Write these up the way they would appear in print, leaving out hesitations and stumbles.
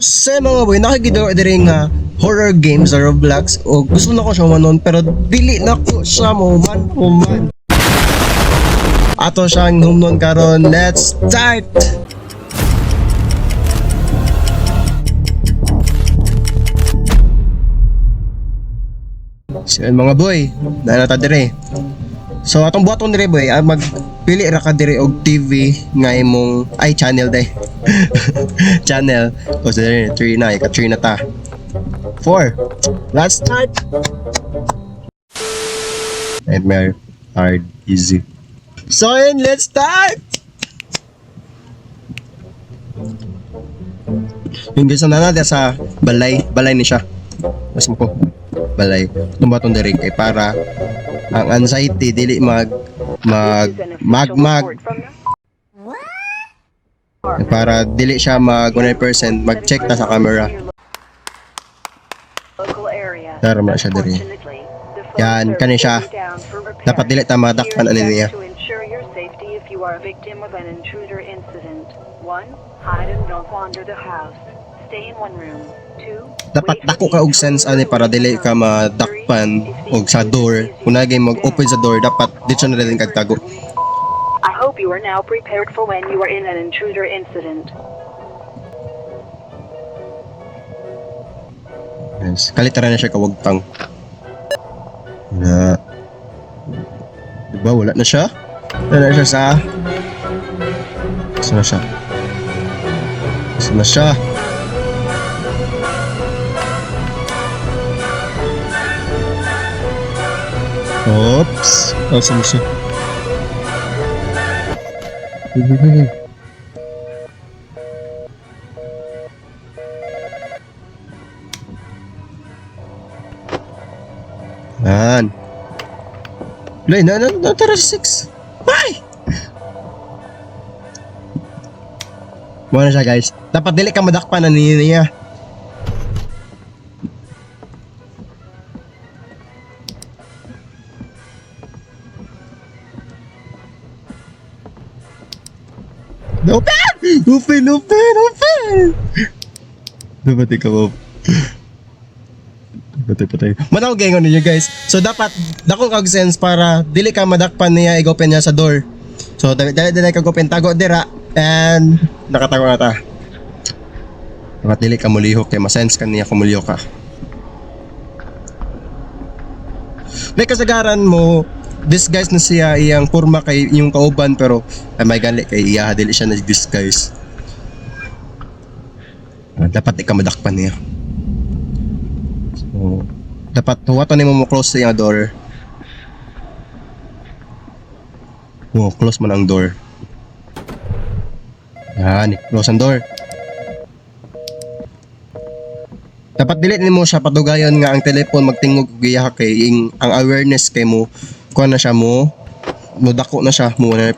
Sa mga boy, nakikita ko diri nga horror games sa Roblox o gusto na ko siya manon pero dili na ko siya man. Ato siyang humnon karon. Let's start! So yun, mga boy, na dire. So atong buhaton dire boy, magpili ra ka dire og TV nga imong channel day. Channel. O so dire 3 na, ika 3 na ta. 4. Let's start. Nightmare, hard, easy. So yun, let's start. Yung gusto na natin sa balay ni siya. Mas mo ko balay tumbatong diri kay para ang anxiety dili mag para dili siya mag 100% mag-check ta sa camera. Tara mo siya diri. Yan kani siya. Dapat dili ta madakpan ani niya. Hide and don't wander the house. Stay in one room. 2. Dapat dako ka og sense ani para dili ka madakpan og sa door. Kung nagay mag-open sa door, dapat dito na rin kagtago. I hope you are now prepared for when you are in an intruder incident. Yes, kalitaran na siya kawagtang. Na diba wala na siya? Wala na siya sa Saan na siya? Saan na siya? Oops! Saan na siya? Yan. Lay, tara 6. Bye! Muna siya guys. Dapat dili ka madakpan na niya. Open! Dapat ikaw op. Patay. Manaw gengon niyo guys. So dapat dako kag sense para dili ka madakpan niya i-open niya sa door. So dali ka open tago dira and nakatago na ta. Dapat dili ka mulihok kay masense ka niya kung mulihok ka. May kasagaran mo disguise na siya iyang porma kay yung kauban pero may gali kay iya dili siya nag-disguise. Dapat ikaw madakpan niya. So dapat huwaton nimo mo close sa iyang door. Close man ang door. Yan, close ang door. Dapat dili nimo siya padugayon nga ang telepon magtingog giya kay ang awareness kay mo kuha na siya mo dako na siya mo 100%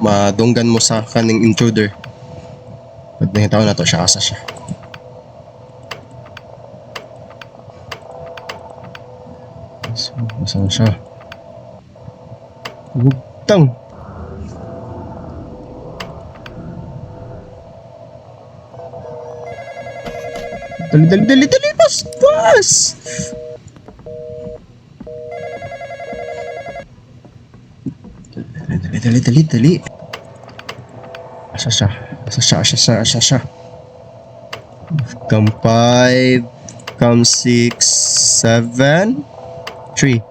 madunggan mo sa kaning intruder. Pag nahitaw na to siya asa siya. So, saan siya? Bugtang. Dali, pas! Dali. Asa siya. Come 5, come 6, 7, 3.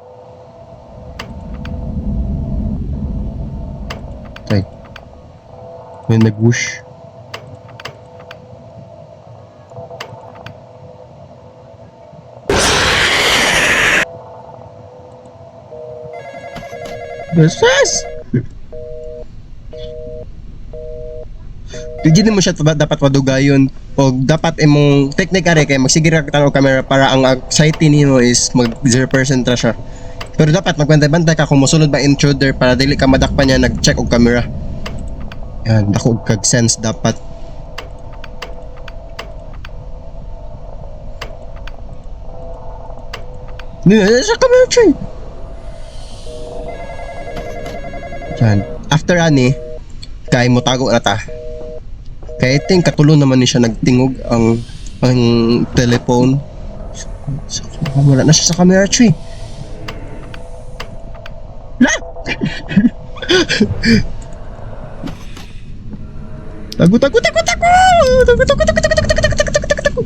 Okay. May nag-whoosh. Yes! Hindi mo siya dapat madugayon o dapat imong technique are kay magsigira ka og camera para ang anxiety nimo is mag 0% ra siya. Pero dapat magbantay-bantay ka kung mosunod ba intruder para dili ka madakpan niya nag-check og camera. Yan, dako og kag sense dapat. Sa camera tree. Yan. After ani, kay mo tago na ta. Kay I think katulo naman ni siya nagtingog ang ang telephone. Wala na siya sa camera tree. La! Tago, tago, tago, tago! Tago, tago, tago, tago, tago, tago, tago, tago, tago, tago.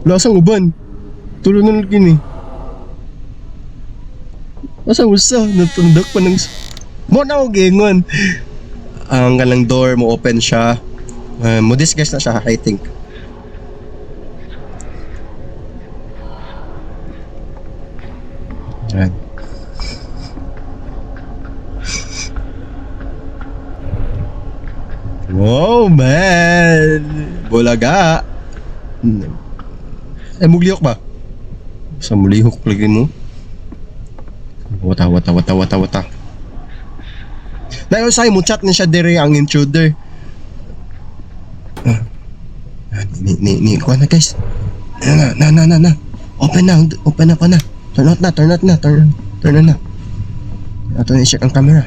Lasang uban. Tulo na gini. Lasang usa. Natundak pa ng... Mo na ako gingon. Ang galang door mo open siya. Mo disguise na siya, I think. Yan. Wow, man! Bulaga! Mugliok ba? Sa mulihok lagi mo? Wata. Dahil sa'yo mo chat na siya dire ang intruder. Ni, kuha na guys. Na. Open na pa na. Turn on na. Ato na i-check ang camera.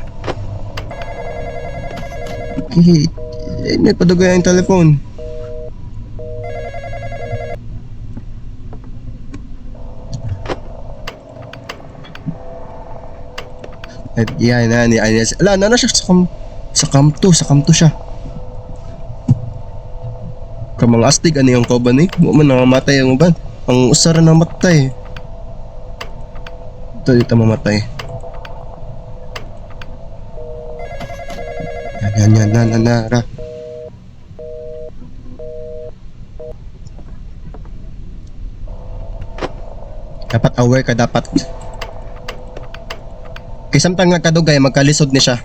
Padugay ang telephone. At yan na ni Ines. Ala na siya sa kamto siya. Kamang astig ani ang kauban ni. Mo man nangamatay ang uban. Ang usara na matay. Dito mamatay. Yan na. Dapat aware ka dapat. Kay samtang nagkadugay magkalisod ni siya.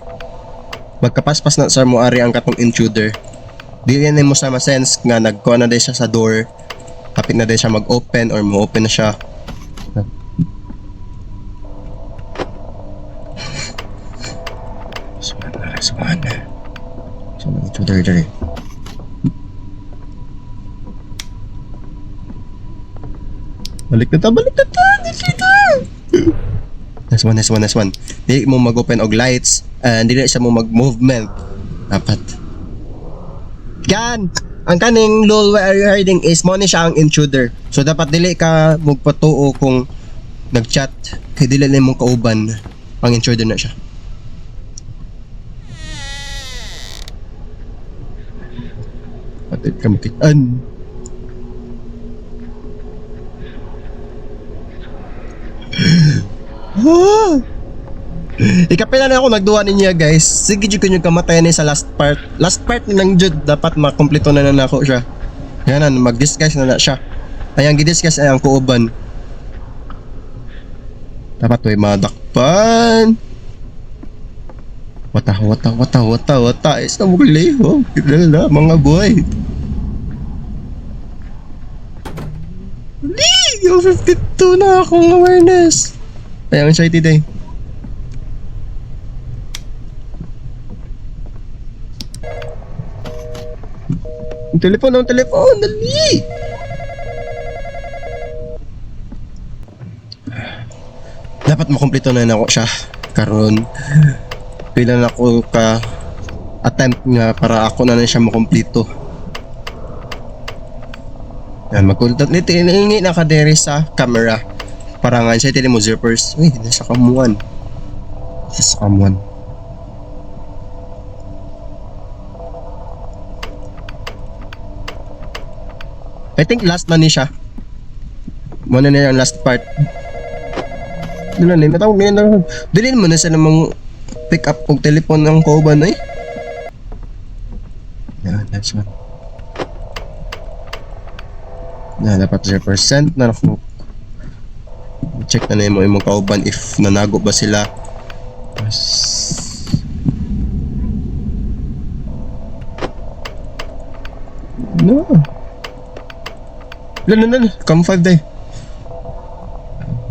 Magkapaspas na sa moari ang katong intruder. Di yan mo sama sense nga nagkuha na din siya sa door. Kapit na din siya mag-open or mo-open na siya. Sumana. So, intruder dere. Balik na ta. Dito. Nice one. Di mo mag-open og lights and di na siya mo mag-movement. Dapat. Yan! Ang kaning lull where you're hiding is mo ni siya ang intruder. So dapat dili ka magpatuo kung nag-chat kay dili na mong kauban ang intruder na siya. Patid ka makitaan. Ikapila na ako nagduwa niya guys. Sige jud kunyo kamatay ni sa last part. Last part ni nang jud dapat makompleto na nako siya. Yanan mag-discuss na siya. Ayang gi-discuss ay ang kuuban. Dapat way madakpan. Wata. Is na muli. Oh, kilala mga boy. Yung 52 na akong awareness. Ayang anxiety day. Ang telephone, dali! Dapat makumpleto na ako siya. Karon pila na ako ka attempt nga para ako na siya makumpleto. Yan, magkultat nito, iningi na ka dere sa camera. Para nga siya tili mo zippers. Uy, nasa kamuan. I think last na ni siya. Muna na yung last part. Dila na, matawag na yun. Dilin mo na sa namang pick up kong telepon ng kauban eh. Yeah, that's one. Na dapat 0% na ako. Check na mo yung mga kauban if nanago ba sila. No. Lan. Cam 5 day.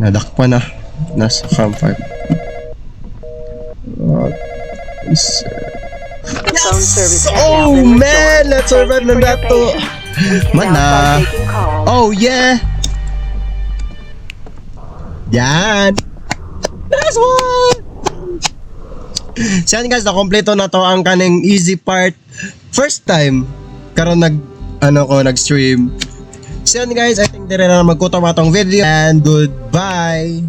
Nadakpa na. Nasa cam 5. Yes! Phone service has now Oh been man! restored. Let's Thank survive you na for your dato. patience. We can now Mana. start taking calls. Oh yeah! Yan! Last one! So yan guys, na-kompleto na to ang kaning easy part first time karon nag-stream. So yun guys, I think dire na magkutaw atong video and goodbye.